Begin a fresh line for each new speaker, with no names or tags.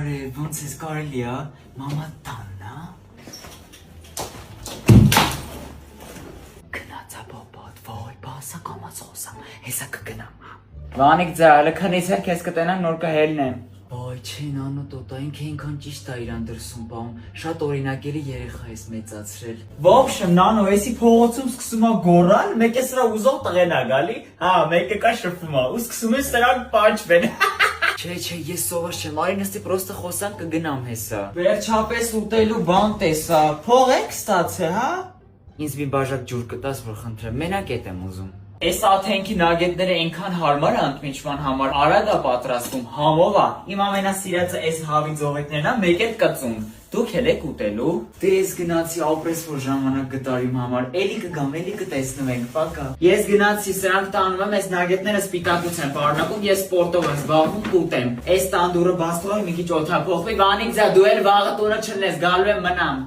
Բարև, ոնց ես կարելի է, մամա տանն է։ Գնացա բաբատ, վայ, բասա կամաց խոսամ, հեսա կգնամ։ Վանիկ ձա, հələ քնից հետ քեզ կտենամ նոր կհելնեմ։ Վայ, չեն անո տոտա, ինքը ինքան ճիշտ է իրան դրսում պահում, շատ օրինակելի երեխա ես մեծացրել։
Ոբշեմ, նանո, էսի փողոցում սկսում է գոռալ, մեկը սրա ուզող տղեն է գալի, հա, մեկը կա շփվում է, ու սկսում է սրանք պաճվեն։
Չէ, ես սովոր չեմ, արի նստի պրոստը խոսանք կգնամ հեսա։
Վերջապես ուտելու բան տեսա, փող եք ստացե, հա։
Ինձ մի բաժակ ջուր կտաս, որ խնդրեմ, մենակ էտ եմ ուզում։
Այս աթենքի նագետները այնքան հարմար են ընդմիջման համար, արագ է պատրաստում, համով է։ Իմ ամենասիրածը այս հավի ձողիկներն է, մեկ էլ կծուն։ Դուք էլ եք ուտելու։
Դե ես գնացի ապրես որ ժամանակ գտար իմ համար, էլի կգամ, էլի կտեսնվենք, պակա։
Ես գնացի, սրանք տանում եմ, այս նագետները սպիտակուց են պարունակում, ես սպորտով եմ զբաղվում, կուտեմ։ Այս տանդուրը բաց թողի մի քիչ օդափոխվի, Վանիկ ձա, դու էլ վաղը տունը չլնես, գալու եմ մնամ։